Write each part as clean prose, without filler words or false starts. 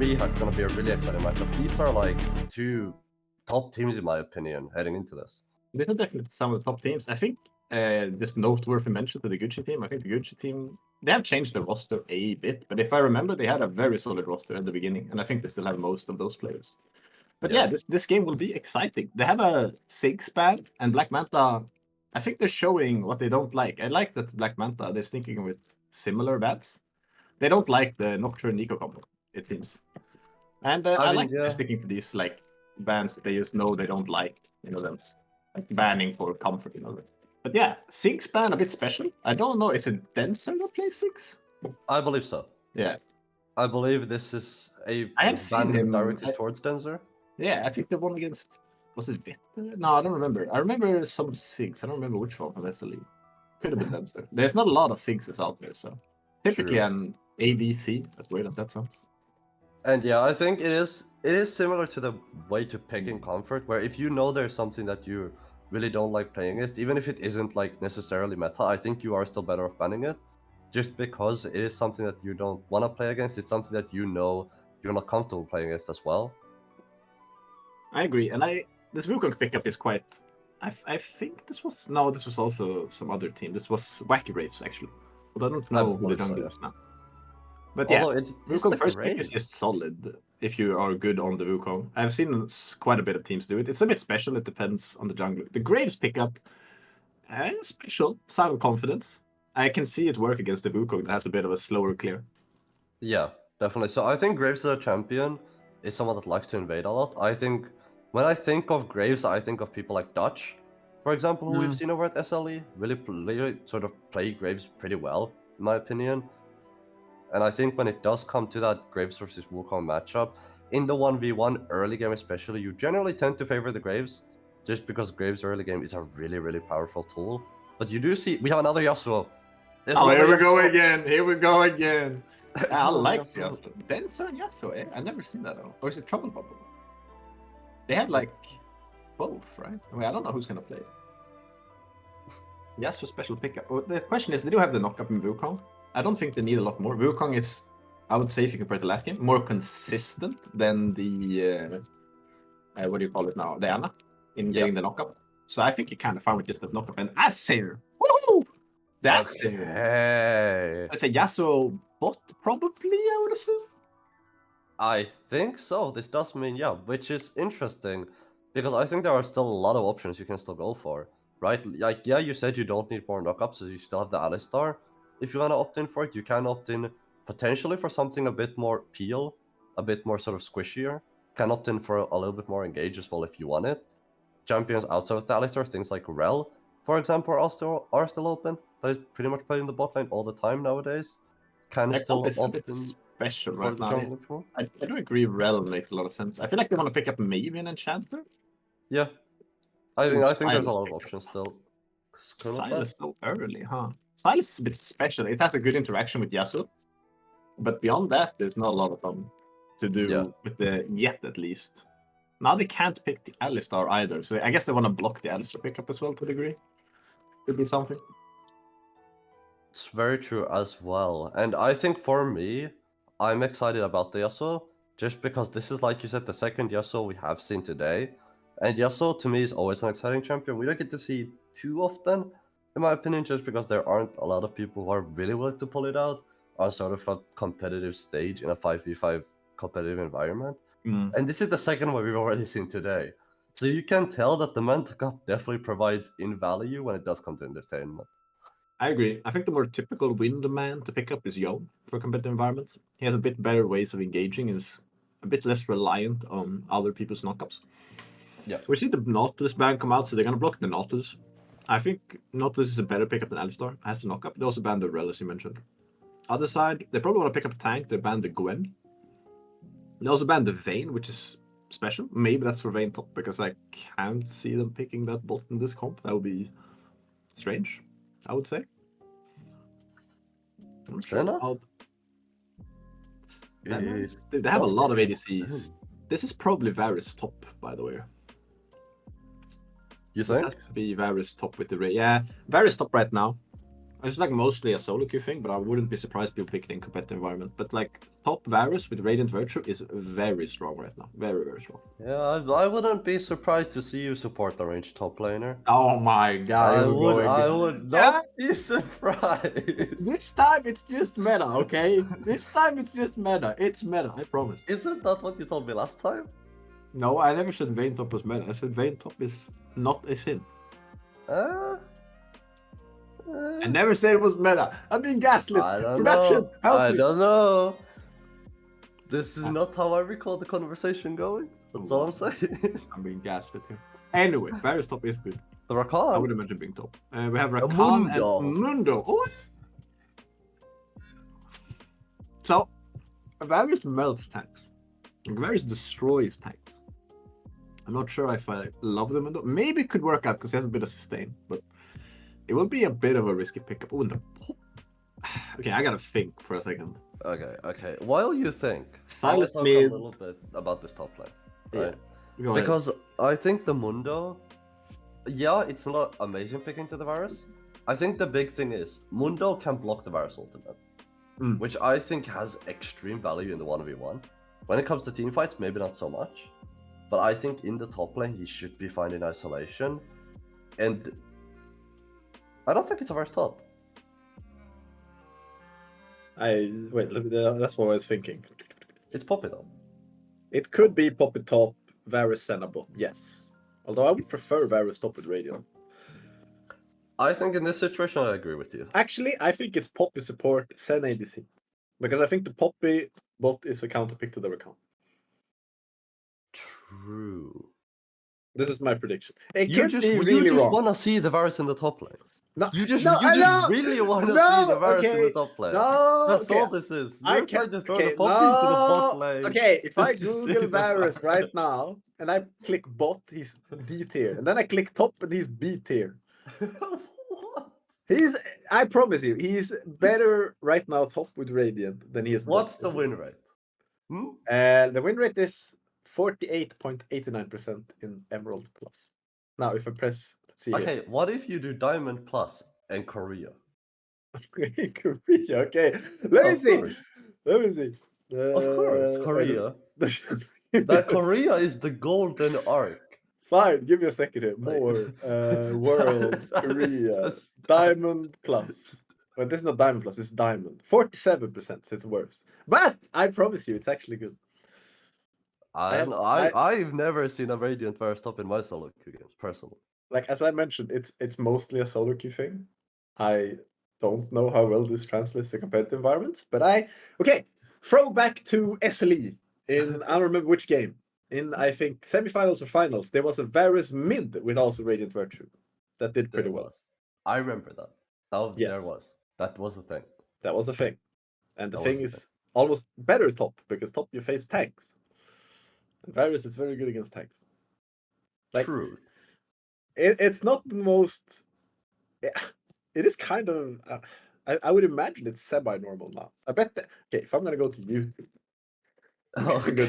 me, it's gonna be a really exciting matchup. These are like two top teams in my opinion heading into this. These are definitely some of the top teams. I think just noteworthy mention to the Gucci team. I think the Gucci team, they have changed the roster a bit, but if I remember, they had a very solid roster at the beginning, and I think they still have most of those players. But yeah, this game will be exciting. They have a Sig span, and Black Manta, I think they're showing what they don't like. I like that Black Manta, they're sticking with similar bats. They don't like the Nocturne Nico combo, it seems. And I mean, like yeah. they're sticking to these like bans that they just know they don't like, that's like banning for comfort, that's. But yeah, Sig's ban a bit special. I don't know, is it Denser that plays Sigs? I believe so. Yeah. I believe this is a I have seen ban him directed towards Denzer. Yeah, I think the one against, was it Vitte? No, I don't remember. I remember some Sigs. I don't remember which one from SLE. Could have been Denser. There's not a lot of Siggs out there, so typically True. an ADC. That's weird that sounds. And yeah, I think it is similar to the way to pick in comfort, where if you know there's something that you really don't like playing against, even if it isn't like necessarily meta, I think you are still better off banning it. Just because it is something that you don't want to play against, it's something that you know you're not comfortable playing against as well. I agree, and this Wukong pickup is quite. I think this was also some other team. This was Wacky Graves actually, but I don't know who the jungle is now. But yeah, Although it is Wukong the first pick is Graves. just solid if you are good on the Wukong. I've seen quite a bit of teams do it. It's a bit special. It depends on the jungler. The Graves pickup, special, sign of confidence. I can see it work against the Wukong that has a bit of a slower clear. Yeah, definitely. So I think Graves as a champion is someone that likes to invade a lot. I think when I think of Graves, I think of people like Dutch, for example, who we've seen over at SLE, really sort of play Graves pretty well, in my opinion. And I think when it does come to that Graves versus Wukong matchup, in the 1v1 early game especially, you generally tend to favor the Graves, just because Graves early game is a really powerful tool. But you do see, we have another Yasuo. Here we go again. Here we go again. I like Yasuo. Yasuo. Denser and Yasuo, eh? I've never seen that though. Or is it Trouble Bubble? They have like both, right? I mean, I don't know who's gonna play. Yasuo special pickup. Well, the question is, they do have the knockup in Wukong. I don't think they need a lot more. Wukong is, I would say, if you compare to the last game, more consistent than the what do you call it now? The Anna in getting the knockup. So I think you kind of found with just the knockup and Asir. Woohoo! That's okay. I say Yasuo bot probably, I would assume. I think so. This does mean, yeah, which is interesting because I think there are still a lot of options you can still go for, right? Like, yeah, you said you don't need more knockups, so you still have the Alistar. If you want to opt in for it, you can opt in potentially for something a bit more peel, a bit more sort of squishier. Can opt in for a little bit more engage as well if you want it. Champions outside of the Alistar, things like Rel, for example, are still open. That is pretty much playing the bot lane all the time nowadays. Can still opt in special for right the now. jungle if you want. I do agree Rel makes a lot of sense. I feel like they want to pick up maybe an Enchanter. Yeah. I think there's a lot of options still. Silas so early, huh? Silas is a bit special. It has a good interaction with Yasuo. But beyond that, there's not a lot of them to do with the yet at least. Now they can't pick the Alistar either, so I guess they want to block the Alistar pickup as well to a degree. Could be something. It's very true as well. And I think for me, I'm excited about the Yasuo, just because this is, like you said, the second Yasuo we have seen today. And Yasuo, to me, is always an exciting champion. We don't get to see too often, in my opinion, just because there aren't a lot of people who are really willing to pull it out on sort of a competitive stage in a 5v5 competitive environment. And this is the second one we've already seen today. So you can tell that the Manta Cup definitely provides in value when it does come to entertainment. I agree. I think the more typical wind man to pick up is Yo for competitive environments. He has a bit better ways of engaging, is a bit less reliant on other people's knockups. Yeah. We see the Nautilus ban come out, so they're going to block the Nautilus. I think Nautilus is a better pickup than Alistar. Has the knockup. They also banned the Rel, as you mentioned. Other side, they probably want to pick up a tank. They banned the Gwen. They also banned the Vayne, which is special. Maybe that's for Vayne top, because I can't see them picking that bot in this comp. That would be strange, I would say. Senna? They have a lot of ADCs. This is probably Varus top, by the way. You think? This has to be Varus top with the Ray. Yeah, Varus top right now. It's like mostly a solo queue thing, but I wouldn't be surprised people pick it in competitive environment. But like top Varus with Radiant Virtue is very strong right now. Very, very strong. Yeah, I wouldn't be surprised to see you support the ranged top laner. Oh my god, I you're would going. not be surprised. This time it's just meta, okay? This time it's just meta. It's meta, I promise. Isn't that what you told me last time? No, I never said Vayne top was meta. I said Vayne top is not a sin. I never said it was meta. I'm being gaslit. I don't Production, know. help I me. don't know. This is not how I recall the conversation going. That's all I'm saying. I'm being gaslit here. Anyway, Varus top is good. The I Rakan. would imagine being top. We have Rakan Mundo. and Mundo. Oh. So, Varus melts tanks. Varus destroys tanks. I'm not sure if I love the Mundo. Maybe it could work out because he has a bit of sustain, but it will be a bit of a risky pickup. Oh, and the pop. Okay, I gotta think for a second. Okay. While you think, Silas I'll talk mid. a little bit about this top lane. Yeah. Right? Go ahead. Because I think the Mundo, yeah, it's not amazing picking to the Varus. I think the big thing is Mundo can block the Varus ultimate, which I think has extreme value in the 1v1. When it comes to team fights, maybe not so much. But I think in the top lane, he should be fine in isolation. And I don't think it's a Varus top. That's what I was thinking. It's Poppy though. It could be Poppy top, Varus Senabot, yes. Although I would prefer Varus top with Radiant. I think in this situation, I agree with you. Actually, I think it's Poppy support, Sen ADC. Because I think the Poppy bot is a counterpick to the Rakan. True. This is my prediction. It You could just, be you really just wrong. want to see the Varus in the top lane. No, You just no, really want to see the Varus in the top lane. No, That's okay. all this is. You're trying to throw the okay, Poppy into the bot no. lane. Okay, if I just to see Google the Varus right Varus. now and I click bot, he's D tier. And then I click top and he's B tier. What? I promise you, he's better right now top with Radiant than he is bot. What's the win rate? The win rate is 48.89% in Emerald Plus. Now, if I press, let's see. Okay, what if you do Diamond Plus and Korea? Korea, okay. Let me see. Let me see. Of course, Korea. That Korea is the golden arc. Fine, give me a second here. More world Korea Diamond Plus. Well, this is not Diamond Plus. It's Diamond. 47%. So it's worse. But I promise you, it's actually good. I've never seen a Radiant Varus top in my solo queue games personally. Like as I mentioned, it's mostly a solo queue thing. I don't know how well this translates to competitive environments, but throwback to SLE in I don't remember which game. In I think semifinals or finals, there was a Varus mid with also Radiant Virtue that did pretty well. I remember that. Yes. There was. That was a thing. That was a thing. And the thing is almost better top because top you face tanks. And Varus is very good against tanks. Like, true. It's not the most. It is kind of. I would imagine it's semi-normal now. I bet that. Okay, if I'm gonna go to YouTube. Okay.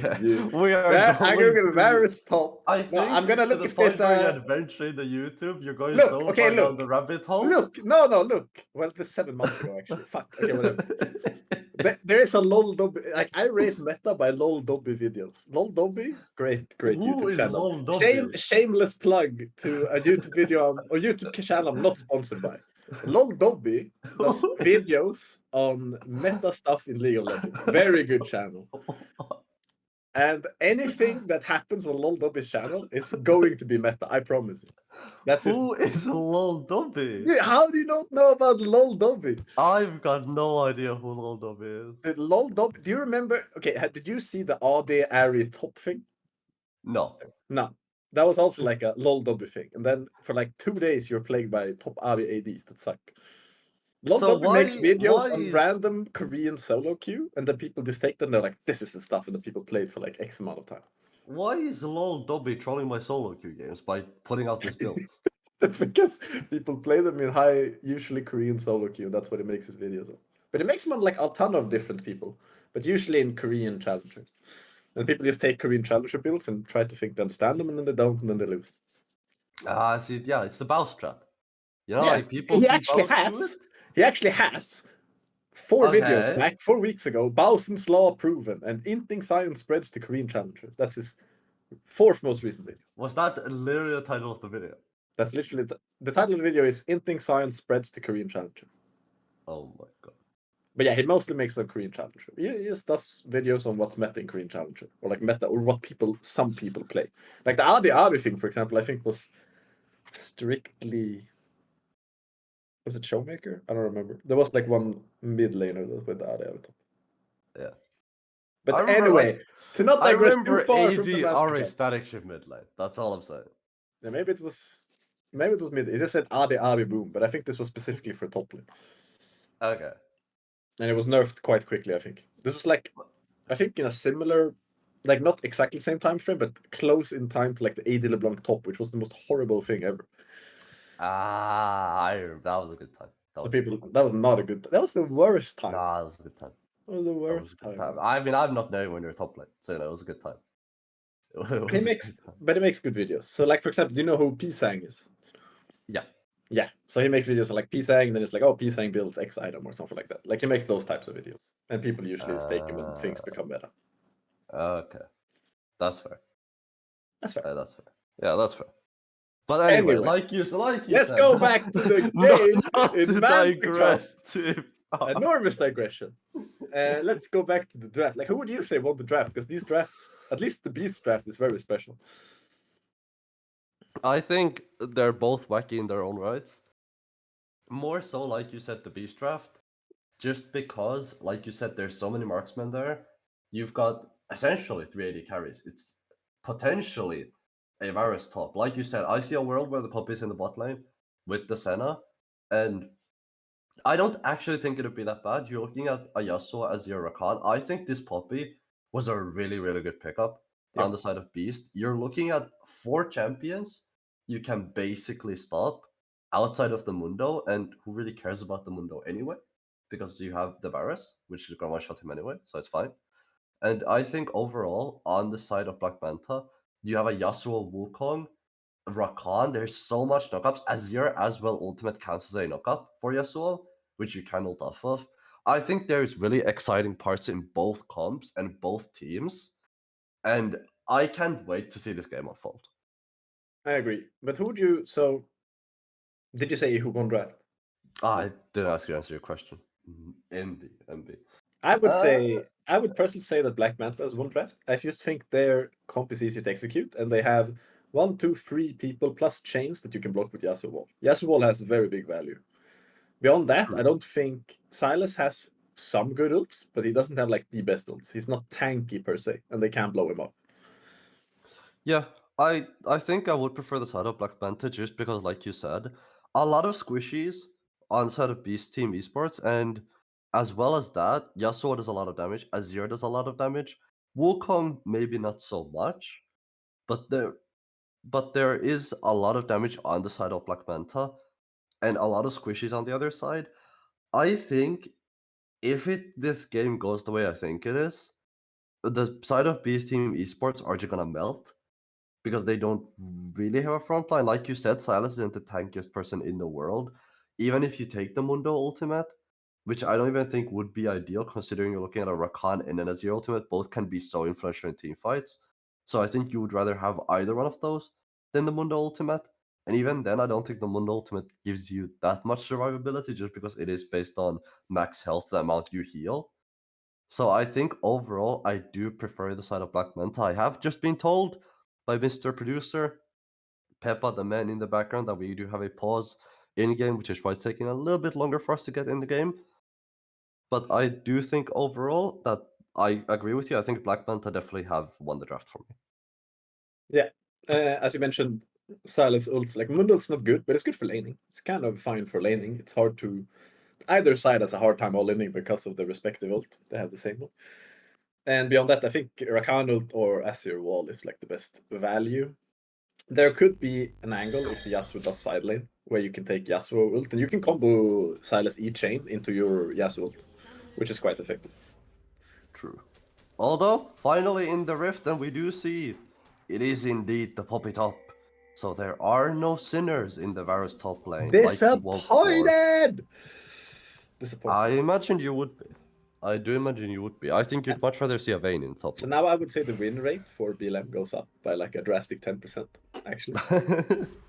We are I'm going to Varus top. I think I'm gonna look if there's a adventure in the YouTube. You're going look down the rabbit hole. Look. Well, this is 7 months ago actually. Fuck. Okay, whatever. There is a LOL Dobby. Like I rate meta by LOL Dobby videos. LOL Dobby, great Who YouTube is channel. LOL Dobby? Shameless plug to a YouTube video or YouTube channel I'm not sponsored by. LOL Dobby does videos on meta stuff in League of Legends. Very good channel. And anything that happens on LOL Dobby's channel is going to be meta. I promise you. Who is LOL Dobby? How do you not know about LOL Dobby? I've got no idea who LOL Dobby is. LOL Dobby. Do you remember? Okay, did you see the AD Ari top thing? No. That was also like a LOL Dobby thing. And then for like 2 days, you're plagued by top Ari ADs that suck. LOL Dobby makes videos on random Korean solo queue, and then people just take them. They're like, "This is the stuff," and the people play it for like X amount of time. Why is LOL Dobby trolling my solo queue games by putting out these builds? Because people play them in high, usually Korean solo queue. And that's what he makes his videos on. But he makes them on like a ton of different people, but usually in Korean challengers. And people just take Korean challenger builds and try to think they understand them, and then they don't, and then they lose. See, yeah, it's the Baus strat. You know, Yeah, like people. He actually has 4 videos Okay. back, 4 weeks ago, Bowson's Law proven, and Inting science spreads to Korean challengers. That's his 4th most recent video. Was that literally the title of the video? That's literally the title of the video is Inting science spreads to Korean challenger. Oh my god. But yeah, he mostly makes them Korean challenger. He just does videos on what's meta in Korean challenger, or like meta, or what some people play. Like the Adi thing, for example, I think was strictly. Was it Showmaker? I don't remember. There was like one mid laner that went Adi at the top. Yeah. But I remember, anyway, like, to not I digress too remember far from the AD Manta are a chat. static shift mid lane. That's all I'm saying. Yeah, maybe it was mid. It just said Adi boom, but I think this was specifically for top lane. Okay. And it was nerfed quite quickly, I think. This was like, I think in a similar, like not exactly the same time frame, but close in time to like the AD LeBlanc top, which was the most horrible thing ever. That was a good time. That So was people, that was not a good. That was the worst time. Nah, that was a good time. That was the That was worst a good time. time. I mean, I'm not knowing when you're top lane, so it was a good time. But he makes good videos. So like for example, do you know who Pisang is? Yeah. Yeah. So he makes videos like Pisang, and then it's like, oh, Pisang builds X item or something like that. Like he makes those types of videos, and people usually stake him when things become meta. Okay. That's fair. That's fair. That's fair. Yeah, that's fair. But anyway, Anyway, like you let's said, go back to the game not in to Manta digress too far. Enormous digression. Let's go back to the draft. Like, who would you say won the draft? Because these drafts, at least the Beast draft, is very special. I think they're both wacky in their own rights. More so, like you said, the Beast draft, just because, like you said, there's so many marksmen there. You've got essentially 380 carries. It's potentially a Varus top. Like you said, I see a world where the Puppy's in the bot lane with the Senna, and I don't actually think it'd be that bad. You're looking at a Yasuo as your Rakan. I think this Poppy was a really, really good pickup on the side of Beast. You're looking at 4 champions you can basically stop outside of the Mundo, and who really cares about the Mundo anyway? Because you have the Varus, which is gonna one-shot him anyway, so it's fine. And I think overall, on the side of Black Manta, you have a Yasuo Wukong, Rakan. There's so much knockups. Azir as well, ultimate counts as a knockup for Yasuo, which you can ult off of. I think there's really exciting parts in both comps and both teams, and I can't wait to see this game unfold. I agree. But who would you? So, did you say who won draft? I didn't ask you to answer your question. MB. I would say, I would personally say that Black Manta has won draft. I just think their comp is easier to execute, and they have 1, 2, 3 people plus chains that you can block with Yasuo Wall. Yasuo Wall has very big value. Beyond that, True. I don't think Silas has some good ults, but he doesn't have like the best ults. He's not tanky per se, and they can't blow him up. Yeah, I think I would prefer the side of Black Manta just because, like you said, a lot of squishies on the side of Beast Team Esports, and as well as that, Yasuo does a lot of damage, Azir does a lot of damage, Wukong maybe not so much, but there is a lot of damage on the side of Black Manta, and a lot of squishies on the other side. I think if this game goes the way I think it is, the side of Beast Team Esports are just gonna melt because they don't really have a front line. Like you said, Silas isn't the tankiest person in the world. Even if you take the Mundo ultimate, which I don't even think would be ideal considering you're looking at a Rakan and an Azir ultimate, both can be so influential in team fights. So I think you would rather have either one of those than the Mundo ultimate. And even then, I don't think the Mundo ultimate gives you that much survivability just because it is based on max health, the amount you heal. So I think overall, I do prefer the side of Black Manta. I have just been told by Mr. Producer, Peppa, the man in the background, that we do have a pause in game, which is why it's taking a little bit longer for us to get in the game. But I do think overall that I agree with you. I think Black Manta definitely have won the draft for me. Yeah. As you mentioned, Silas ults, like Mundult's not good, but it's good for laning. It's kind of fine for laning. It's hard to. Either side has a hard time all inning because of the respective ult. They have the same one. And beyond that, I think Rakan ult or Azir Wall is like the best value. There could be an angle if the Yasuo does side lane, where you can take Yasuo ult and you can combo Silas E chain into your Yasuo ult, which is quite effective. True. Although, finally in the Rift, and we do see it is indeed the Poppy top. So there are no sinners in the Varus top lane. Like we want before. Disappointed! disappointing. I imagine you would be. I do imagine you would be. I think you'd much rather see a Vayne in top So lane. now I would say the win rate for BLM goes up by like a drastic 10%, actually.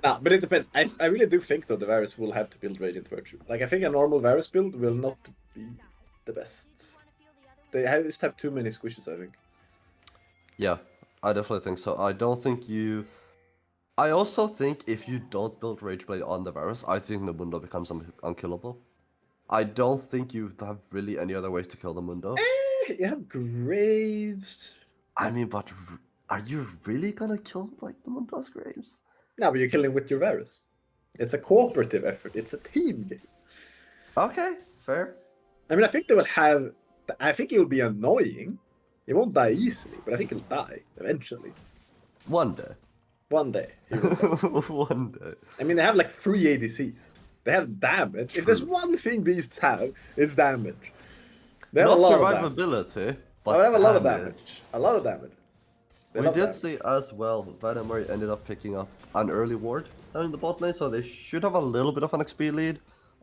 Nah, but it depends. I really do think though the Varus will have to build Radiant Virtue. Like I think a normal Varus build will not be the best. They just have too many squishes, I think. Yeah, I definitely think so. I don't think you. I also think if you don't build Rageblade on the Varus, I think the Mundo becomes unkillable. I don't think you have really any other ways to kill the Mundo. You have Graves. I mean, but are you really gonna kill like the Mundo's Graves? No, but you're killing with your Varus. It's a cooperative effort. It's a team game. Okay, fair. I mean, I think they will have. I think it will be annoying. He won't die easily, but I think he'll die eventually. One day. One day. He will die. One day. I mean, they have like 3 ADCs. They have damage. If there's True. one thing beasts have, it's damage. They have Not a lot of damage. survivability, Oh, but they have a lot of damage. damage. A lot of damage. They We love did damage. see as well, Vladimir ended up picking up an early ward down in the bot lane, so they should have a little bit of an XP lead.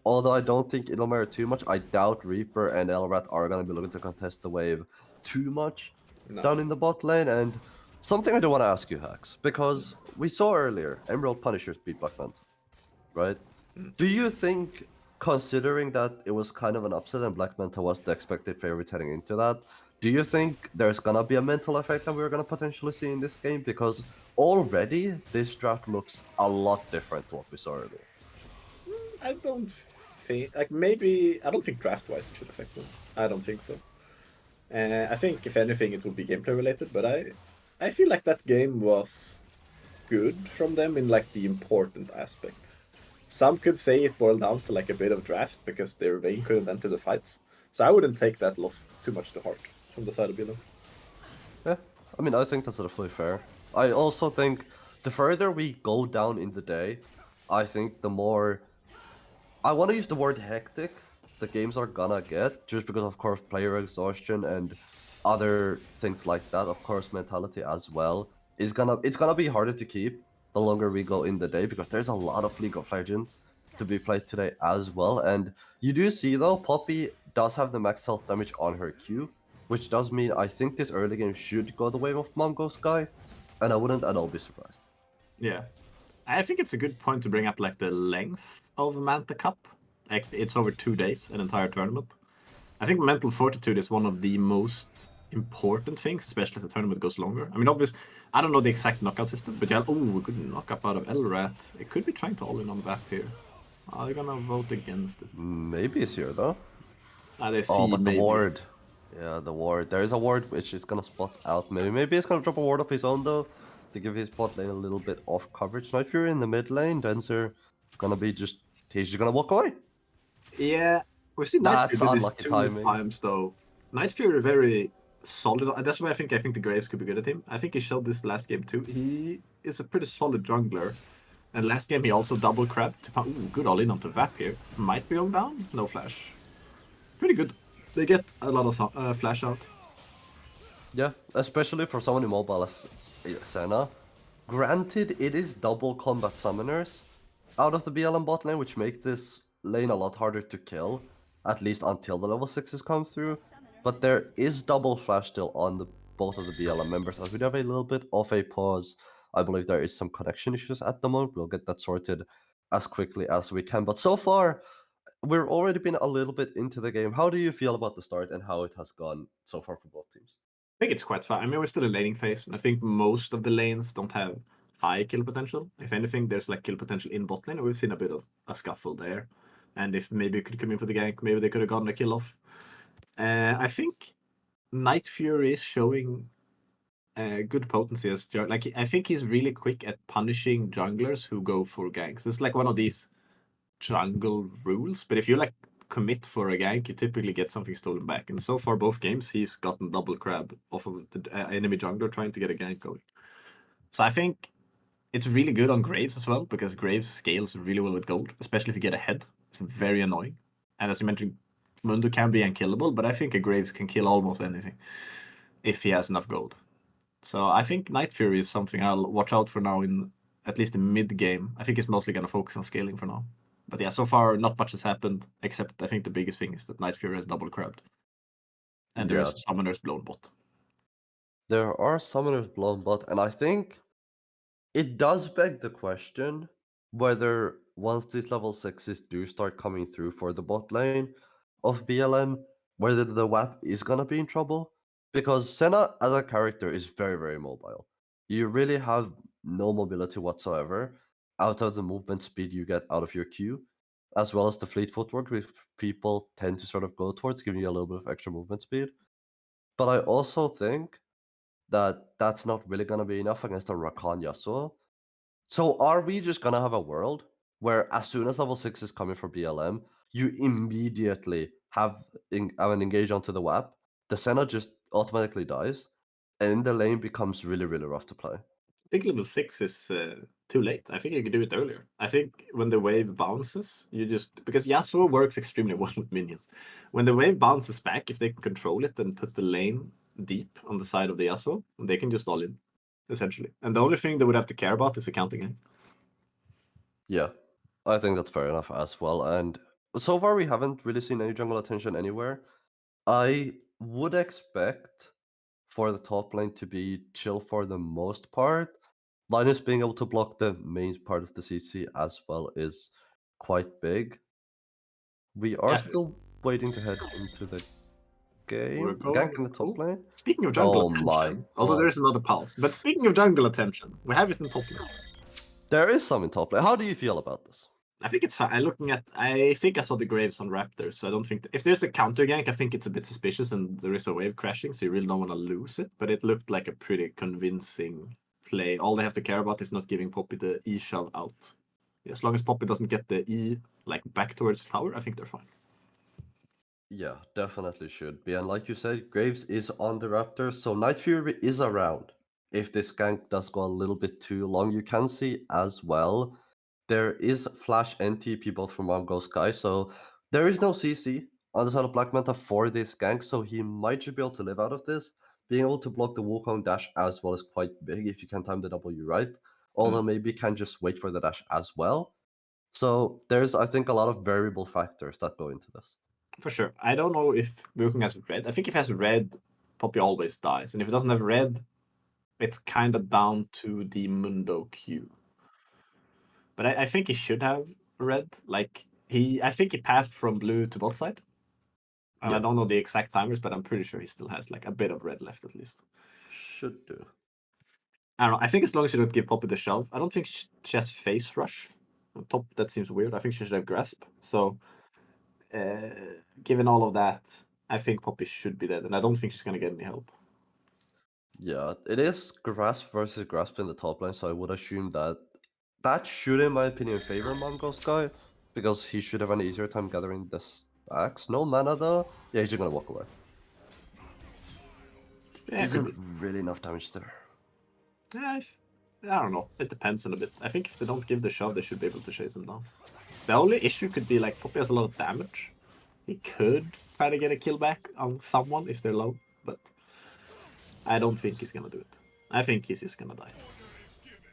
Although I don't think it'll matter too much. I doubt Reaper and Elrat are going to be looking to contest the wave too much No. down in the bot lane. And something I do want to ask you, Hax, because we saw earlier Emerald Punishers beat Black Manta, right? Do you think, considering that it was kind of an upset and Black Manta was the expected favorite heading into that, do you think there's gonna be a mental effect that we're gonna potentially see in this game? Because already this draft looks a lot different to what we saw earlier. I don't think. Like, maybe. I don't think draft wise it should affect them. I don't think so. I think, if anything, it will be gameplay related, but I feel like that game was good from them in like the important aspects. Some could say it boiled down to like a bit of draft because their Vayne couldn't enter the fights. So I wouldn't take that loss too much to heart from the side of Bilal. Yeah, I mean, I think that's definitely fair. I also think the further we go down in the day, I think the more... I want to use the word hectic the games are gonna get, just because of course player exhaustion and other things like that, of course mentality as well, it's gonna be harder to keep the longer we go in the day, because there's a lot of League of Legends to be played today as well. And you do see though, Poppy does have the max health damage on her Q, which does mean I think this early game should go the way of Mongo Sky, and I wouldn't at all be surprised. Yeah. I think it's a good point to bring up like the length of Manta Cup. Like it's over 2 days, an entire tournament. I think mental fortitude is one of the most important things, especially as the tournament goes longer. I mean, obviously, I don't know the exact knockout system, but yeah, we could knock up out of Elrat. It could be trying to all in on VAP here. Are they gonna vote against it? Maybe it's here though. They see Oh, but maybe. the ward. Yeah, the ward. There is a ward which is gonna spot out. Maybe he's gonna drop a ward of his own though, to give his bot lane a little bit off coverage. Now if you're in the mid lane, Denzer gonna be he's just gonna walk away. Yeah, we've seen Night That's Fury do this unlucky 2 timing. times though. Night Fury very solid. That's why I think the Graves could be good at him. I think he showed this last game too. He is a pretty solid jungler. And last game he also double crabbed to good all in onto VAP here. Might be on down, no flash. Pretty good. They get a lot of flash out. Yeah, especially for someone immobile as Senna. Granted, it is double combat summoners out of the BLM bot lane, which make this lane a lot harder to kill, at least until the level 6s come through. But there is double flash still on both of the BLM members, as we do have a little bit of a pause. I believe there is some connection issues at the moment. We'll get that sorted as quickly as we can. But so far, we're already been a little bit into the game. How do you feel about the start and how it has gone so far for both teams? I think it's quite fun. I mean, we're still in laning phase, and I think most of the lanes don't have high kill potential. If anything, there's like kill potential in bot lane, and we've seen a bit of a scuffle there. And if maybe it could come in for the gank, maybe they could have gotten a kill off. I think Night Fury is showing good potency as like I think he's really quick at punishing junglers who go for ganks. It's like one of these jungle rules. But if you like commit for a gank, you typically get something stolen back. And so far, both games, he's gotten double crab off of the enemy jungler trying to get a gank going. So I think it's really good on Graves as well, because Graves scales really well with gold, especially if you get ahead. It's very annoying. And as you mentioned, Mundo can be unkillable, but I think a Graves can kill almost anything if he has enough gold. So I think Night Fury is something I'll watch out for now in at least the mid game. I think he's mostly going to focus on scaling for now. But yeah, so far not much has happened, except I think the biggest thing is that Night Fury has double crabbed. And Yeah. there's Summoner's blown bot. There are summoners blown bot, and I think it does beg the question whether once these level 6s do start coming through for the bot lane of BLM, whether the WAP is gonna be in trouble. Because Senna as a character is very, very mobile. You really have no mobility whatsoever out of the movement speed you get out of your Q, as well as the fleet footwork, which people tend to sort of go towards, giving you a little bit of extra movement speed. But I also think that that's not really gonna be enough against a Rakan Yasuo. So are we just gonna have a world where as soon as level 6 is coming for BLM, you immediately have an engage onto the WAP, the Senna just automatically dies, and the lane becomes really, really rough to play? I think level 6 is too late. I think you could do it earlier. I think when the wave bounces, you just... Because Yasuo works extremely well with minions. When the wave bounces back, if they can control it and put the lane deep on the side of the Yasuo, they can just all in, essentially. And the only thing they would have to care about is the counting game. Yeah, I think that's fair enough as well. And so far we haven't really seen any jungle attention anywhere. I would expect for the top lane to be chill for the most part. Linus being able to block the main part of the CC as well is quite big. We are Yeah. still waiting to head into the We're game. going... Gank in the top Oh, lane. speaking of jungle Oh my attention, although there god. is another pulse, but speaking of jungle attention, we have it in top lane. There is some in top lane. How do you feel about this? I think it's fine. I think I saw the graves on Raptors, so I don't think if there's a counter gank, I think it's a bit suspicious, and there is a wave crashing, so you really don't want to lose it. But it looked like a pretty convincing play. All they have to care about is not giving Poppy the E shove out. As long as Poppy doesn't get the E like back towards the tower, I think they're fine. Yeah, definitely should be. And like you said, Graves is on the Raptors, so Night Fury is around. If this gank does go a little bit too long, you can see as well there is Flash and TP both from Go Sky, so there is no CC on the side of Black Manta for this gank, so he might just be able to live out of this. Being able to block the Wukong dash as well is quite big if you can time the W right, although maybe can just wait for the dash as well. So there's, I think, a lot of variable factors that go into this. For sure. I don't know if Wukong has red. I think if it has red, Poppy always dies. And if it doesn't have red, it's kind of down to the Mundo Q. But I think he should have red. I think he passed from blue to bot side. And I Yeah. don't know the exact timers, but I'm pretty sure he still has like a bit of red left at least. Should do. I don't know. I think as long as you don't give Poppy the shove, I don't think she has face rush on top. That seems weird. I think she should have grasp. So, given all of that, I think Poppy should be dead, and I don't think she's gonna get any help. Yeah, it is Grasp versus Grasp in the top lane, so I would assume that that should, in my opinion, favor Mongo Sky, because he should have an easier time gathering the stacks. No mana though. Yeah, he's just gonna walk away. Yeah, Isn't really enough damage there. I don't know. It depends on a bit. I think if they don't give the shove, they should be able to chase him down. The only issue could be like Poppy has a lot of damage. He could try to get a kill back on someone if they're low, but I don't think he's gonna do it. I think he's just gonna die.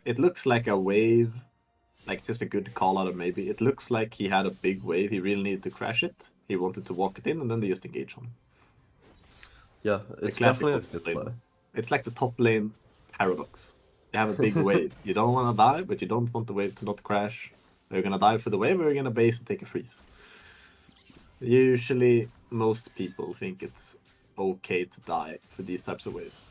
It looks like a wave, like it's just a good call out of maybe. It looks like he had a big wave. He really needed to crash it. He wanted to walk it in, and then they just engage on him. Yeah, The it's classic definitely a top good lane. play. It's like the top lane paradox. You have a big wave. You don't want to die, but you don't want the wave to not crash. Are you gonna die for the wave, or are you gonna base and take a freeze? Usually, most people think it's okay to die for these types of waves.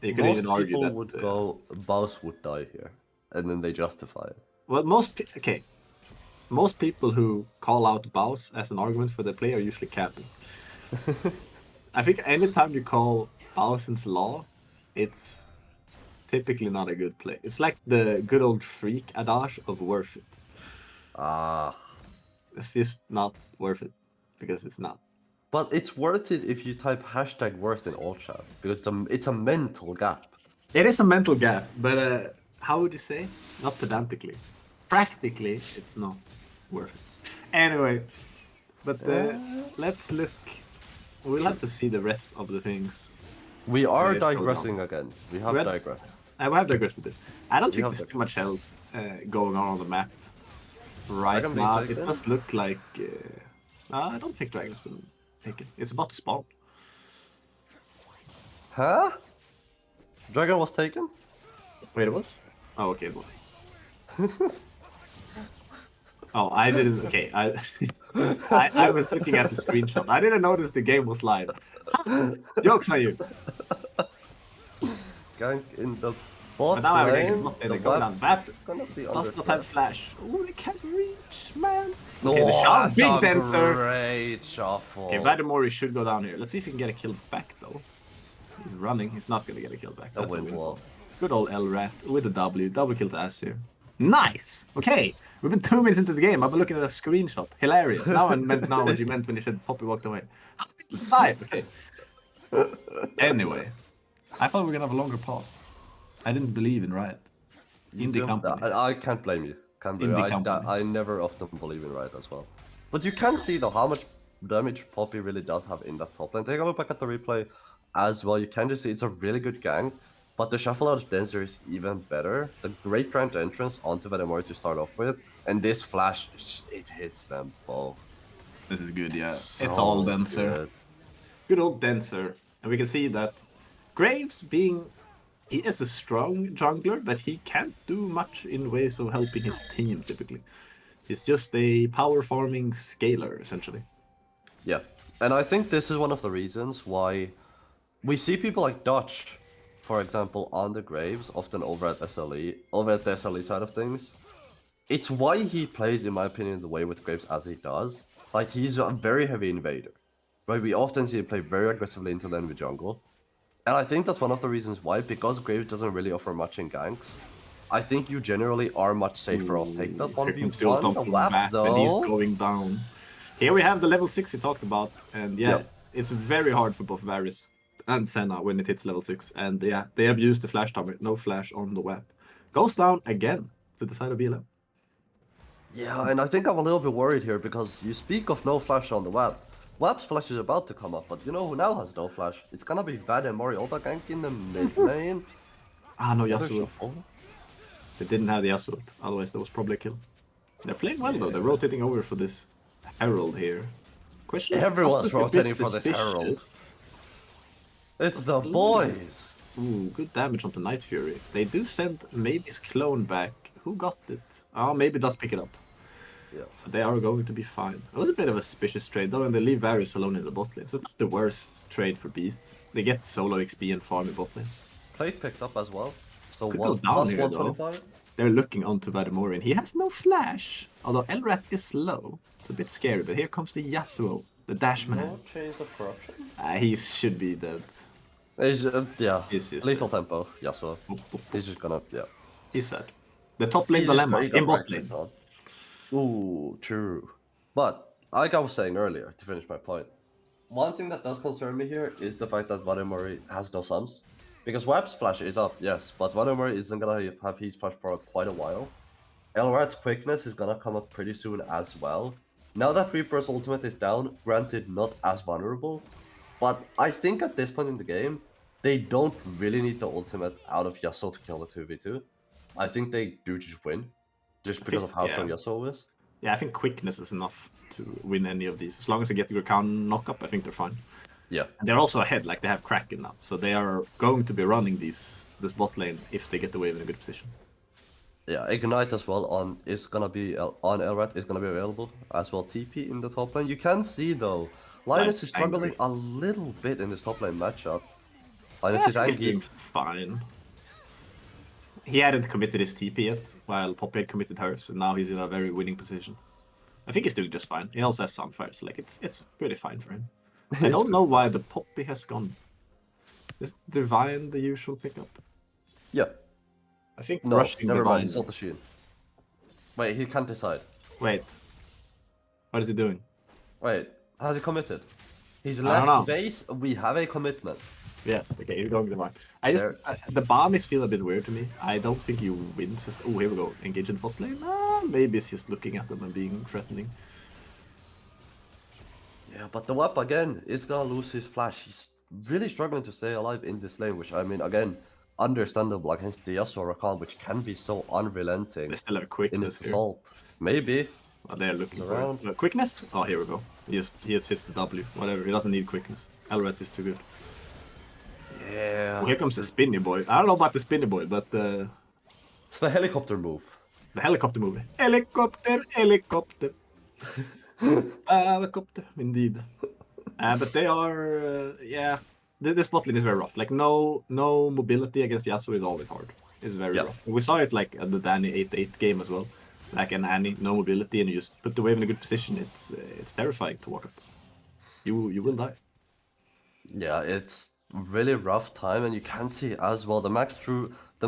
You could Most even argue people that would go, Baus would die here, and then they justify it. well, most people who call out Baus as an argument for the play are usually capping. I think anytime you call Bausen's law, it's typically not a good play. It's like the good old freak adage of worth it. Ah. It's just not worth it because it's not. But it's worth it if you type hashtag worth in all chat, because it's a mental gap. It is a mental gap, but how would you say? Not pedantically. Practically, it's not worth it. Anyway, but let's look. We'll have to see the rest of the things. We are Let's go digressing down. again. We have Well, digressed. I have digressed a bit. I don't We think have there's too digressed. much else going on the map. Right Dragon being now, it taken? does look like. I don't think Dragon's been taken. It's about to spawn. Huh? Dragon was taken? Wait, it was? Oh, okay, it was. Oh, I didn't. Okay, I was looking at the screenshot. I didn't notice the game was live. Jokes on you. Gank in the But bot now I'm getting lane. bot The lane. Going web down. That is gonna be under does not have threat. flash. Oh, they can't reach, man. Okay, the Oh, shot. that's Big a dancer. great shuffle. Okay, Vadimori should go down here. Let's see if he can get a kill back, though. He's running. He's not gonna get a kill back. A That's a wind win. wall. Good old L-Rat with a W. Double kill to Azir. Nice! Okay, we've been 2 minutes into the game. I've been looking at a screenshot. Hilarious. Now I meant now what you meant when you said Poppy walked away. Five, okay. Anyway, I thought we were gonna have a longer pause. I didn't believe in Riot. Indie company. I can't blame you. Can't blame Indie you. company. I never often believe in Riot as well. But you can see though how much damage Poppy really does have in that top lane. Take a look back at the replay as well. You can just see it's a really good gank. But the shuffle out of Dancer is even better. The great grand entrance onto Vedemori to start off with. And this flash, it hits them both. This is good, yeah. So It's all Dancer. good. Good old Dancer. And we can see that Graves he is a strong jungler, but he can't do much in ways of helping his team typically. He's just a power farming scaler, essentially. Yeah. And I think this is one of the reasons why we see people like Dutch, for example, on the Graves, often over at the SLE side of things. It's why he plays, in my opinion, the way with Graves as he does. Like, he's a very heavy invader. Right? We often see him play very aggressively into the enemy jungle. And I think that's one of the reasons why, because Graves doesn't really offer much in ganks. I think you generally are much safer off take that Freaking still 1v1. The talking WAP back, and he's though. going down. Here we have the level 6 he talked about, and yeah, Yep. it's very hard for both Varys and Senna when it hits level 6. And yeah, they have used the flash tower, no flash on the WAP. Goes down again to the side of BLM. Yeah, and I think I'm a little bit worried here because you speak of no flash on the WAP. WAP's flash is about to come up, but you know who now has no flash? It's gonna be Vad and Moriota gank in the mid lane. Ah, no Another Yasuo. shuffle. They didn't have the Yasuo, otherwise that was probably a kill. They're playing well though, they're rotating over for this Herald here. Question is, Everyone's does look a bit rotating for this Herald. suspicious. It's the boys. Ooh, good damage onto Night Fury. They do send maybe's clone back. Who got it? Oh, maybe does pick it up. Yeah. So they are going to be fine. It was a bit of a suspicious trade though, and they leave Varys alone in the bot lane. So it's not the worst trade for beasts. They get solo XP and farm in bot lane. Plate picked up as well. So Could one go down plus here, though. 125. They're looking onto Vadimori, and he has no flash. Although Elrat is slow. It's a bit scary, but here comes the Yasuo, the dash man. No chains of corruption. He should be dead. He's, yeah, He's just lethal dead. tempo. Yasuo. He's just gonna, yeah. He's sad. The top lane He's just dilemma gonna in bot rack lane. it down. Ooh, true. But, like I was saying earlier, to finish my point, one thing that does concern me here is the fact that Vadimori has no sums. Because WAP's flash is up, yes, but Vadimori isn't gonna have his flash for quite a while. Elrad's quickness is gonna come up pretty soon as well. Now that Reaper's ultimate is down, granted not as vulnerable, but I think at this point in the game, they don't really need the ultimate out of Yasuo to kill the 2v2. I think they do just win, just because of how strong Yasuo is. Yeah, I think quickness is enough to win any of these. As long as they get the Rakan knock-up, I think they're fine. Yeah. And they're also ahead, like they have Kraken now. So they are going to be running this bot lane if they get the wave in a good position. Yeah, Ignite as well on Elrat is gonna be available as well. TP in the top lane. You can see though, Linus is struggling a little bit in this top lane matchup. Linus is He's angry. doing fine. He hadn't committed his TP yet, while Poppy had committed hers, and now he's in a very winning position. I think he's doing just fine. He also has Sunfire, so like it's pretty fine for him. I don't know why the Poppy has gone. Is Divine the usual pickup? Yeah. I think No, rushing never Divine. mind. It's not the Sheen. Wait, he can't decide. Wait. What is he doing? Wait, has he committed? He's I don't know. left base. We have a commitment. Yes, okay, he's going Divine. The Barneys feel a bit weird to me. I don't think you win. Oh, here we go. Engage in the bot lane. Maybe it's just looking at them and being threatening. Yeah, but the WAP again is gonna lose his flash. He's really struggling to stay alive in this lane, which I mean, again, understandable against the Yasuo Rakan, which can be so unrelenting They still have in quickness his here. assault. Maybe, They're looking for Around. it. Quickness? Oh, here we go. He just hits the W. Whatever. He doesn't need quickness. Elrats is too good. Yeah. Oh, here comes the this is- spinny boy. I don't know about the spinny boy, but It's the helicopter move. the helicopter movie. Helicopter, helicopter. Helicopter, indeed. But they are, yeah. This bot lane is very rough. Like no mobility against Yasuo is always hard. It's very Yeah. rough. We saw it like at the Danny 8-8 game as well. Like an Annie, no mobility, and you just put the wave in a good position. It's terrifying to walk up. You will die. Yeah, it's really rough time, and you can see as well the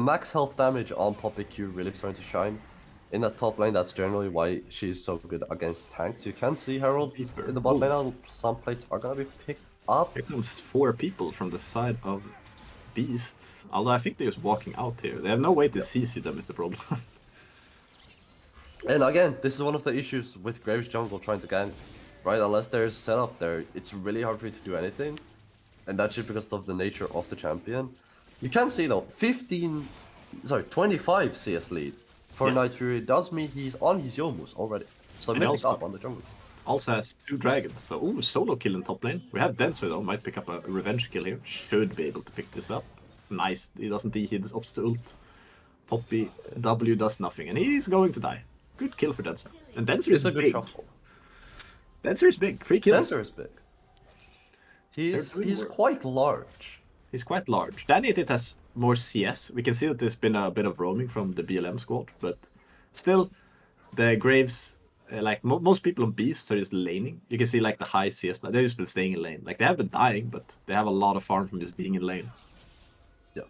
max health damage on Poppy Q really starting to shine. In that top lane, that's generally why she's so good against tanks. You can see Herald Reaper. in the bot Oh. lane now. Some plates are gonna be picked up. Here comes 4 people from the side of beasts. Although I think they're just walking out here. They have no way to CC them is the problem. And again, this is one of the issues with Graves jungle trying to gank, right? Unless there's setup there, it's really hard for you to do anything. And that's just because of the nature of the champion. You can see though, 25 CS lead for Yes. Night Fury does mean he's on his Yomus already. So And mythic also- up on the jungle. Also has 2 dragons, so solo kill in top lane. We have Denso though, might pick up a revenge kill here. Should be able to pick this up. Nice, he doesn't deheat his ops to ult. Poppy W does nothing, and he's going to die. Good kill for Denso. And Denser It's is a good big. shuffle. Denser is big, 3 kills. Dancer is big. He's doing work. quite large. He's quite large. Danny it has more CS. We can see that there's been a bit of roaming from the BLM squad, but still, the Graves, like most people on Beasts are just laning. You can see like the high CS, they've just been staying in lane. Like they have been dying, but they have a lot of farm from just being in lane. Yeah.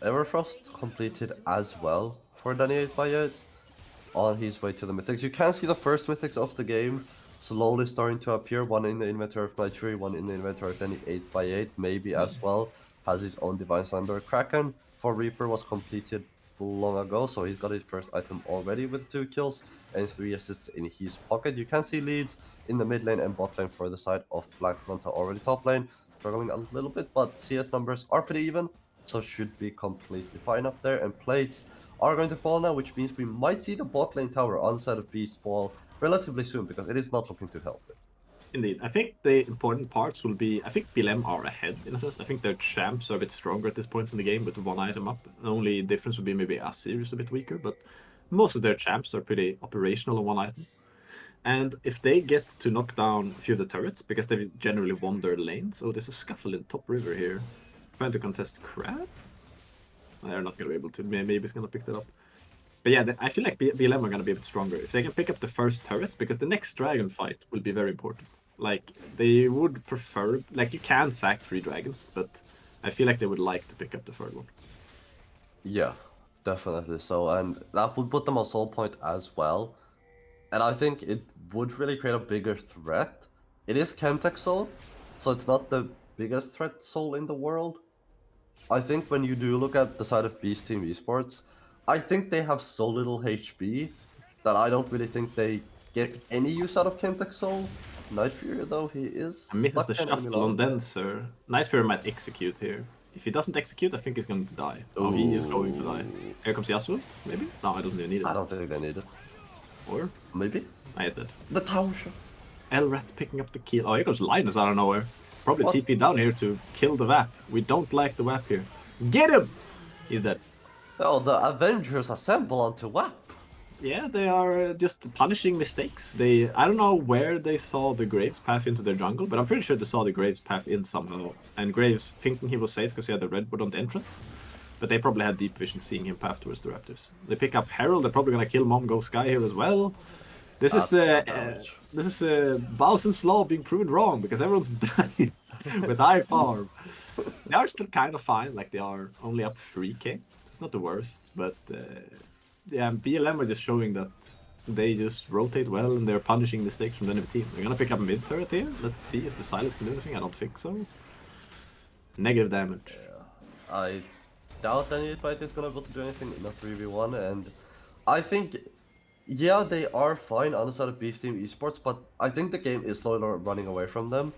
Everfrost completed as well for Danny 8x8 on his way to the mythics. You can see the first mythics of the game slowly starting to appear. One in the inventory of Night Fury, one in the inventory of Danny 8x8, maybe as well. Has his own Divine Slander. Kraken for Reaper was completed long ago, so he's got his first item already with 2 kills and 3 assists in his pocket. You can see leads in the mid lane and bot lane for the side of Black Manta already top lane. Struggling a little bit, but CS numbers are pretty even, so should be completely fine up there. And plates are going to fall now, which means we might see the bot lane tower on side of Beast fall relatively soon, because it is not looking too healthy. Indeed, I think the important parts will be. I think BLM are ahead in a sense. I think their champs are a bit stronger at this point in the game with 1 item up. The only difference would be maybe Asir is a bit weaker, but most of their champs are pretty operational on 1 item. And if they get to knock down a few of the turrets, because they've generally won their lanes, oh, there's a scuffle in top river here. Trying to contest Crab? They're not going to be able to. Maybe it's going to pick that up. But yeah, I feel like BLM are going to be a bit stronger. If they can pick up the first turrets, because the next dragon fight will be very important. Like, they would prefer... Like, you can sack 3 dragons, but I feel like they would like to pick up the 3rd one. Yeah, definitely so, and that would put them on soul point as well. And I think it would really create a bigger threat. It is Chemtech soul, so it's not the biggest threat soul in the world. I think when you do look at the side of Beast Team Esports, I think they have so little HP that I don't really think they get any use out of Chemtech soul. Night Fury though, he is... I missed the stuck in shuffle on Milan. Denser. Night Fury might execute here. If he doesn't execute, I think he's going to die. Oh, he is going to die. Here comes Yasuo, maybe? No, I doesn't even need it. I don't think they need it. Or? Maybe? I hit it. The tower shot. Elrat picking up the kill. Oh, here goes Linus out of nowhere. Probably What? TP down here to kill the VAP. We don't like the VAP here. Get him! He's dead. Oh, the Avengers assemble onto WAP. Yeah, they are just punishing mistakes. I don't know where they saw the Graves path into their jungle, but I'm pretty sure they saw the Graves path in somehow. And Graves thinking he was safe because he had the redwood on the entrance. But they probably had deep vision seeing him path towards the Raptors. They pick up Herald, they're probably gonna kill Mom Go Sky here as well. This That's bad damage. is Bowsen's Law being proven wrong because everyone's dying with high farm. They are still kind of fine, like they are only up 3k. It's not the worst, but yeah, BLM are just showing that they just rotate well and they're punishing mistakes from the enemy team. We're gonna pick up mid turret here. Let's see if the Silas can do anything. I don't think so. Negative damage. I doubt any fight is gonna be able to do anything in a 3v1, and I think, yeah, they are fine on the side of Beast Team Esports, but I think the game is slowly running away from them.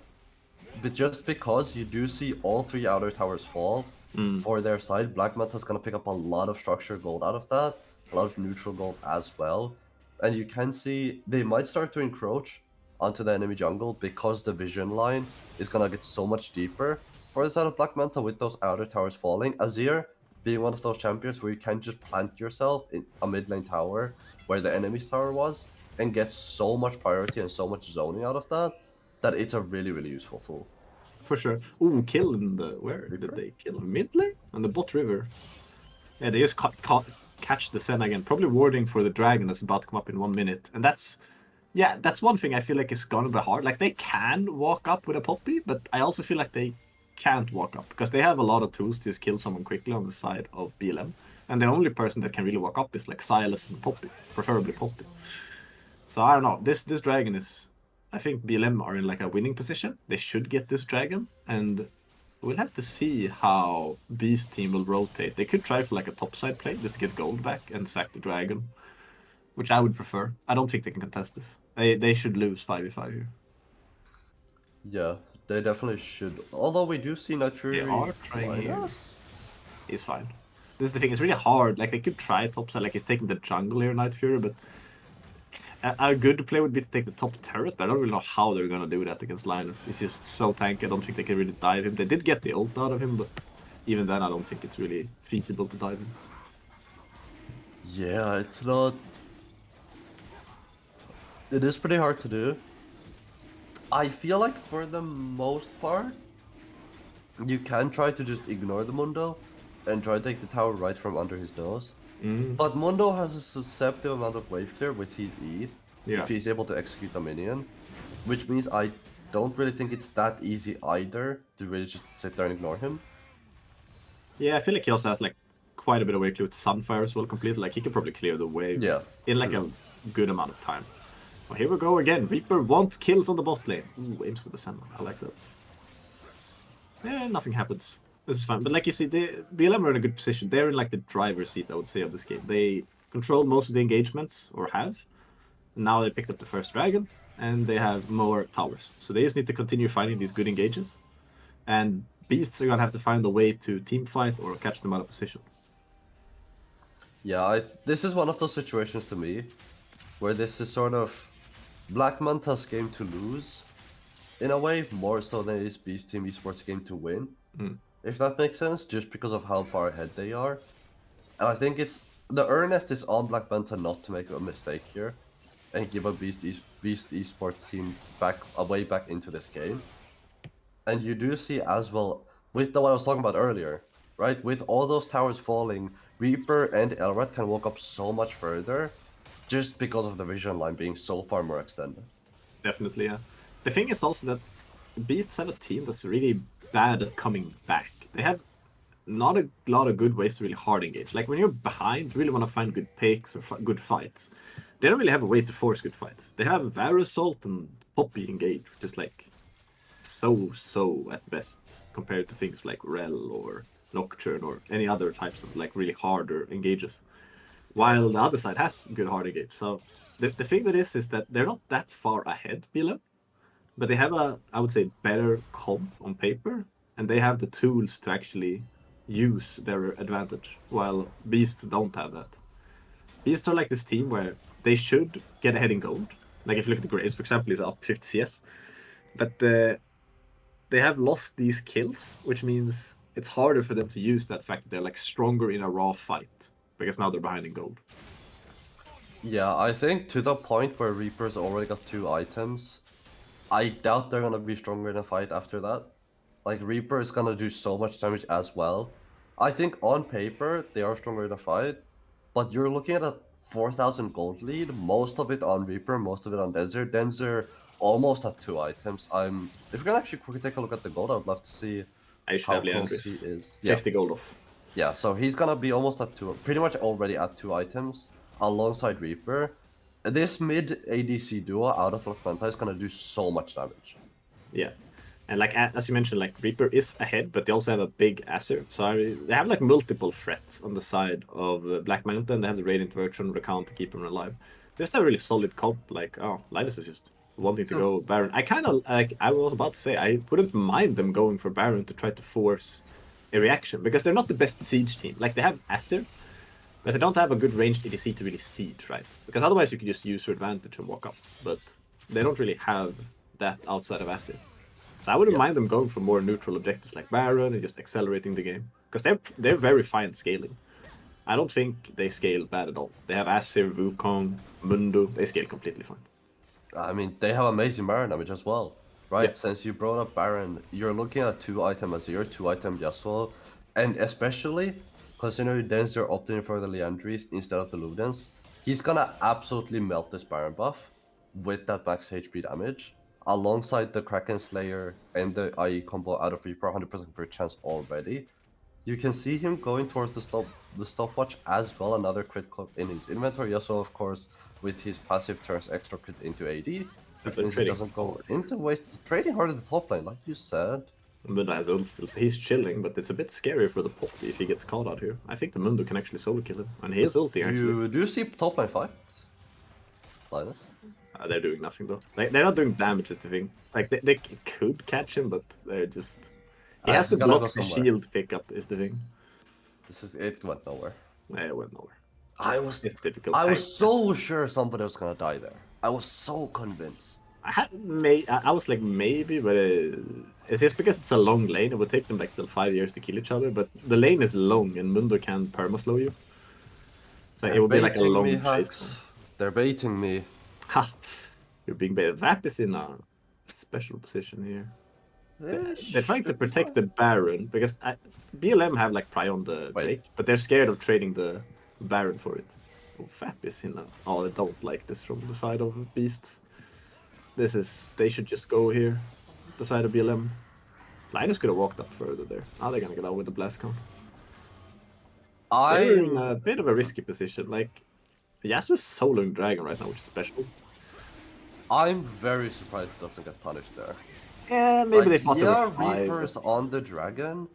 But just because you do see all 3 outer towers fall for their side, Black Manta's gonna pick up a lot of structure gold out of that, a lot of neutral gold as well. and you can see they might start to encroach onto the enemy jungle because the vision line is gonna get so much deeper for the side of Black Manta with those outer towers falling. Azir being one of those champions where you can just plant yourself in a mid lane tower where the enemy's tower was and get so much priority and so much zoning out of that that it's a really, really useful tool. For sure. Ooh, kill in the... Where Reaper? did they kill? Mid lane? On the bot river. Yeah, they just catch the Senna again. Probably warding for the dragon that's about to come up in 1 minute. And that's... Yeah, that's one thing I feel like is gonna be hard. Like, they can walk up with a Poppy, but I also feel like they can't walk up. Because they have a lot of tools to just kill someone quickly on the side of BLM. And the only person that can really walk up is like Silas and Poppy. Preferably Poppy. So I don't know. This dragon is... I think BLM are in like a winning position. They should get this dragon. And we'll have to see how Beast team will rotate. They could try for like a topside play just to get gold back and sack the dragon, which I would prefer. I don't think they can contest this. They should lose 5v5 here. Yeah, they definitely should. Although we do see Night Fury. They are trying here. Yes. He's fine. This is the thing. It's really hard. Like they could try topside. Like he's taking the jungle here, Night Fury, but a good play would be to take the top turret. But I don't really know how they're gonna do that against Linus. He's just so tanky. I don't think they can really dive him. They did get the ult out of him, but even then, I don't think it's really feasible to dive him. Yeah, it's not. It is pretty hard to do. I feel like for the most part, you can try to just ignore the Mundo and try to take the tower right from under his nose. But Mundo has a susceptible amount of wave clear with his ETH if he's able to execute a minion, which means I don't really think it's that easy either to really just sit there and ignore him. Yeah, I feel like he also has like quite a bit of wave clear with Sunfire as well completed. Like he could probably clear the wave in like a good amount of time. Well, here we go again. Reaper wants kills on the bot lane. Ooh, aims for the Senna. I like that. Yeah, nothing happens. This is fine. But like you see, BLM are in a good position. They're in like the driver's seat, I would say, of this game. They control most of the engagements, or have. Now they picked up the first dragon, and they have more towers. So they just need to continue finding these good engages. And Beasts are going to have to find a way to team fight or catch them out of position. Yeah, this is one of those situations to me where this is sort of Black Manta's game to lose, in a way, more so than it is Beast Team Esports game to win. If that makes sense, just because of how far ahead they are. And I think it's the earnest is on Black Manta not to make a mistake here and give a Beast Esports team a way back into this game. And you do see as well, with what I was talking about earlier, right? With all those towers falling, Reaper and Elrat can walk up so much further just because of the vision line being so far more extended. Definitely, yeah. The thing is also that Beasts have a team that's really bad at coming back. They have not a lot of good ways to really hard engage. Like when you're behind, you really want to find good picks or good fights. They don't really have a way to force good fights. They have Varasalt and Poppy engage, which is like so at best compared to things like Rel or Nocturne or any other types of like really harder engages. While the other side has good hard engage. So the thing that is that they're not that far ahead, BLM. But they have a, I would say, better comp on paper, and they have the tools to actually use their advantage, while Beasts don't have that. Beasts are like this team where they should get ahead in gold. Like if you look at the Graves, for example, is up 50 CS. But they have lost these kills, which means it's harder for them to use that fact that they're like stronger in a raw fight, because now they're behind in gold. Yeah, I think to the point where Reaper's already got 2 items, I doubt they're gonna be stronger in a fight after that. Like, Reaper is gonna do so much damage as well. I think on paper, they are stronger in a fight, but you're looking at a 4,000 gold lead, most of it on Reaper, most of it on Denzer. Denzer almost at 2 items. If we can actually quickly take a look at the gold, I would love to see I should how have close Leandris. he is. 50 gold off. Yeah, so he's gonna be almost at 2, pretty much already at 2 items, alongside Reaper. This mid ADC duo out of Black Manta is gonna do so much damage. Yeah. And like as you mentioned, like Reaper is ahead, but they also have a big Acer. So they have like multiple threats on the side of Black Manta, and they have the Radiant Virtue and Recount to keep them alive. They just have a really solid comp. Like, oh, Linus is just wanting to go Baron. I kind of like. I was about to say I wouldn't mind them going for Baron to try to force a reaction, because they're not the best siege team. Like they have Acer, But they don't have a good ranged EDC to really siege, right? Because otherwise you could just use your advantage and walk up. But they don't really have that outside of acid. So I wouldn't Yeah. mind them going for more neutral objectives like Baron and just accelerating the game. Because they're very fine scaling. I don't think they scale bad at all. They have Asir, Wukong, Mundo. They scale completely fine. I mean, they have amazing Baron damage as well, right? Yeah. Since you brought up Baron, you're looking at 2-item Azir, 2-item Yasuo, and especially considering they're opting for the Liandry's instead of the Ludens, he's gonna absolutely melt this Baron buff with that max HP damage, alongside the Kraken Slayer and the IE combo out of Reaper 100% per chance already. You can see him going towards the stopwatch as well, another crit clip in his inventory. Also, of course, with his passive turns extra crit into AD, which they're means he trading doesn't go hard. into waste. Trading hard at the top lane, like you said. Mundo has ult still, so he's chilling, but it's a bit scary for the Poppy if he gets caught out here. I think the Mundo can actually solo kill him, and he is ulting actually. You do see top lane fight, Linus? They're doing nothing though. They're not doing damage is the thing. Like they could catch him, but they're just. He has to It's gonna go block the somewhere. shield pickup is the thing. It went nowhere. It went nowhere. I was It's difficult. I was so sure somebody was gonna die there. I was so convinced. I was like maybe, but it's just because it's a long lane. It would take them like still 5 years to kill each other. But the lane is long, and Mundo can perma slow you. So it would be like a Baiting long me, chase. Hux. They're baiting me. Ha! You're being baited. Vap is in a special position here. They're trying to protect the Baron because BLM have like pry on the Drake, but they're scared of trading the Baron for it. Oh, Vap is in a. Oh, I don't like this from the side of Beasts. They should just go here, the side of BLM. Linus could have walked up further there. Now they're gonna get out with the blast cone. They're in a bit of a risky position. Like, Yasuo's soloing Dragon right now, which is special. I'm very surprised he doesn't get punished there. Yeah, maybe Like, they thought they were fine, Reaper's but on the Dragon,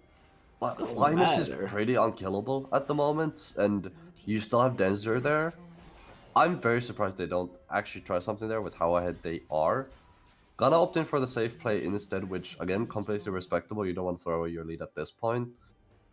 but doesn't Linus matter. is pretty unkillable at the moment, and you still have Denzer there. I'm very surprised they don't actually try something there with how ahead they are. Gonna opt in for the safe play instead, which again, completely respectable. You don't want to throw away your lead at this point.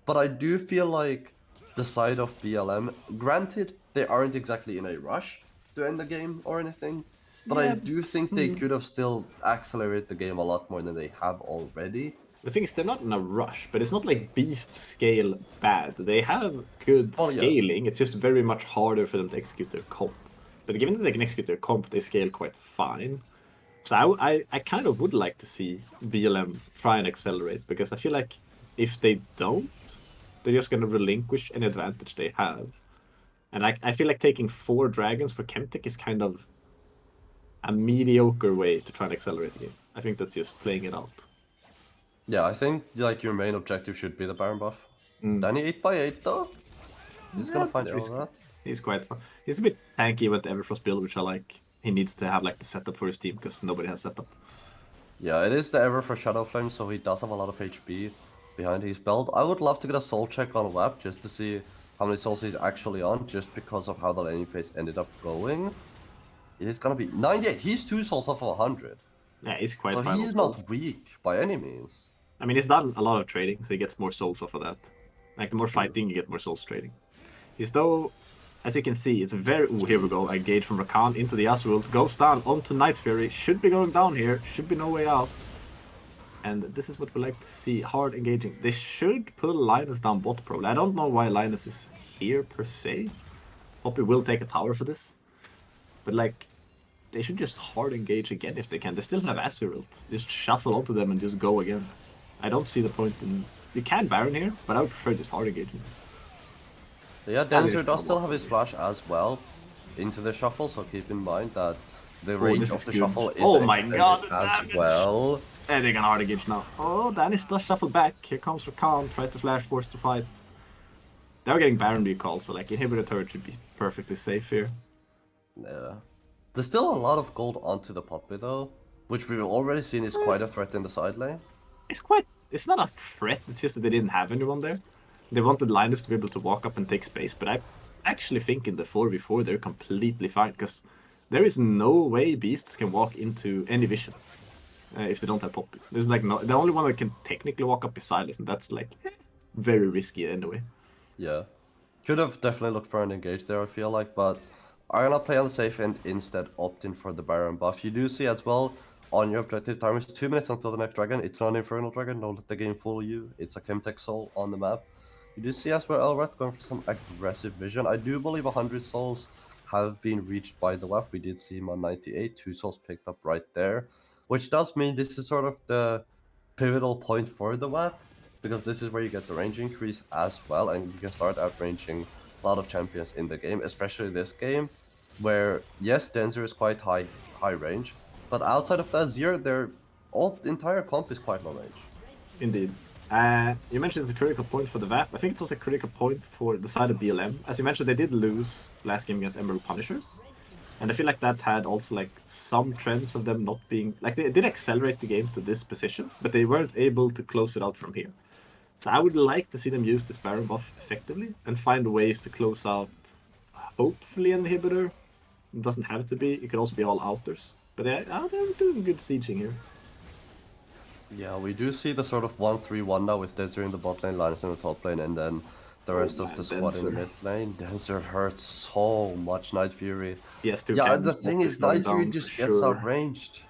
But I do feel like the side of BLM, granted, they aren't exactly in a rush to end the game or anything, but I do think they could have still accelerated the game a lot more than they have already. The thing is, they're not in a rush, but it's not like Beast scale bad. They have good scaling, it's just very much harder for them to execute their comp. But given that they can execute their comp, they scale quite fine. So I kind of would like to see BLM try and accelerate, because I feel like if they don't, they're just going to relinquish any advantage they have. And I feel like taking 4 dragons for Chemtech is kind of a mediocre way to try and accelerate the game. I think that's just playing it out. Yeah, I think like your main objective should be the Baron buff. Danny 8x8 though? He's gonna find all that. He's quite fun. He's a bit tanky with the Everfrost build, which I like. He needs to have like the setup for his team because nobody has setup. Yeah, it is the Ever for Shadow Flame, so he does have a lot of HP behind his belt. I would love to get a soul check on WAP just to see how many souls he's actually on, just because of how the laning phase ended up going. It is gonna be 98. He's 2 souls off of 100. Yeah, he's quite So fine. he's not weak by any means. I mean, he's done a lot of trading, so he gets more souls off of that. Like, the more fighting, you get more souls trading. He's though, as you can see, it's very... Ooh, here we go. Engage from Rakan into the Yasuo. Goes down onto Night Fury. Should be going down here. Should be no way out. And this is what we like to see. Hard engaging. They should pull Linus down bot probably. I don't know why Linus is here per se. Poppy will take a tower for this. But like, they should just hard engage again if they can. They still have Azir ult. Just shuffle onto them and just go again. I don't see the point in... You can Baron here, but I would prefer just hard engaging. Yeah, Denzer does still have his flash as well into the shuffle, so keep in mind that the range of the shuffle is as well. And they're gonna hard engage now. Oh, Danish does shuffle back. Here comes Rakan, tries to flash, forced to fight. They're getting Baron recall, so like inhibitor turret should be perfectly safe here. Yeah. There's still a lot of gold onto the Poppy though, which we've already seen is quite a threat in the side lane. It's not a threat, it's just that they didn't have anyone there. They wanted Linus to be able to walk up and take space, but I actually think in the 4v4 they're completely fine, because there is no way Beasts can walk into any vision if they don't have Poppy. There's like no, the only one that can technically walk up is Silas, and that's like very risky anyway. Yeah, Could have definitely looked for an engage there, I feel like, but I'm gonna play on the safe end instead, opting for the Baron buff. You do see as well, on your objective time is 2 minutes until the next dragon. It's not an Infernal Dragon, don't let the game fool you. It's a Chemtech Soul on the map. You do see as well Elrat going for some aggressive vision. I do believe 100 souls have been reached by the WAP. We did see him on 98, 2 souls picked up right there, which does mean this is sort of the pivotal point for the WAP, because this is where you get the range increase as well, and you can start outranging a lot of champions in the game, especially this game, where yes, Denzer is quite high range, but outside of that, Zero, their the entire comp is quite low range. Indeed. You mentioned it's a critical point for the VAP. I think it's also a critical point for the side of BLM. As you mentioned, they did lose last game against Emerald Punishers. And I feel like that had also like some trends of them not being... Like they did accelerate the game to this position, but they weren't able to close it out from here. So I would like to see them use this Baron buff effectively and find ways to close out, hopefully, an inhibitor. It doesn't have to be. It could also be all outers. But they're doing good sieging here. Yeah, we do see the sort of 1-3-1 now with Denzer in the bot lane, Linus in the top lane, and then the rest of the squad in the mid lane. Denzer hurts so much, Night Fury. Yes, two Yeah, the cannons, thing is, Night Fury just gets outranged.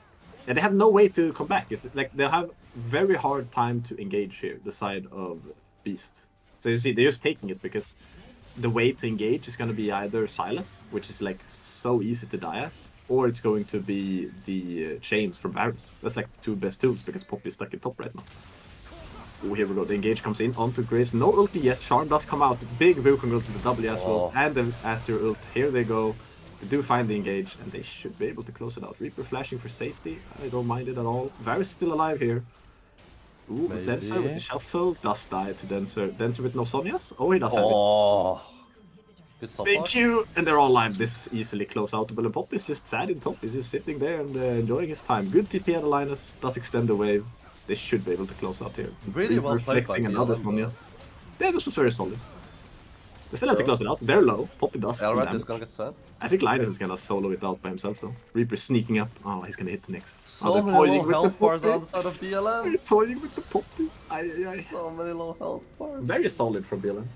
And they have no way to come back. It's like they'll have very hard time to engage here, the side of Beasts. So you see, they're just taking it because the way to engage is going to be either Silas, which is like so easy to die as, or it's going to be the chains from Varus. That's like the two best tools because Poppy is stuck in top right now. Oh, here we go. The engage comes in onto Graves. No ulti yet. Charm does come out. Big Wukong ult with the W as well. And the Azure ult. Here they go. They do find the engage, and they should be able to close it out. Reaper flashing for safety. I don't mind it at all. Varus still alive here. Ooh, Denser with the shuffle does die to Denser. Denser with no Sonias. Oh, he does have it. Good stop. Big Q! And they're all alive. This is easily close outable. And Pop is just sad in top. He's just sitting there and enjoying his time. Good TP at Linus. Does extend the wave. They should be able to close out here. Really well played by another Sonias. Yeah, this was very solid. They still have to close it out. They're low. Poppy does. Elrat is gonna get sent. I think Linus is gonna solo it out by himself though. Reaper sneaking up. Oh, he's gonna hit the next. So many low health bars on the side of BLM. They're toying with the Poppy. Aye. So many low health bars. Very solid from BLM.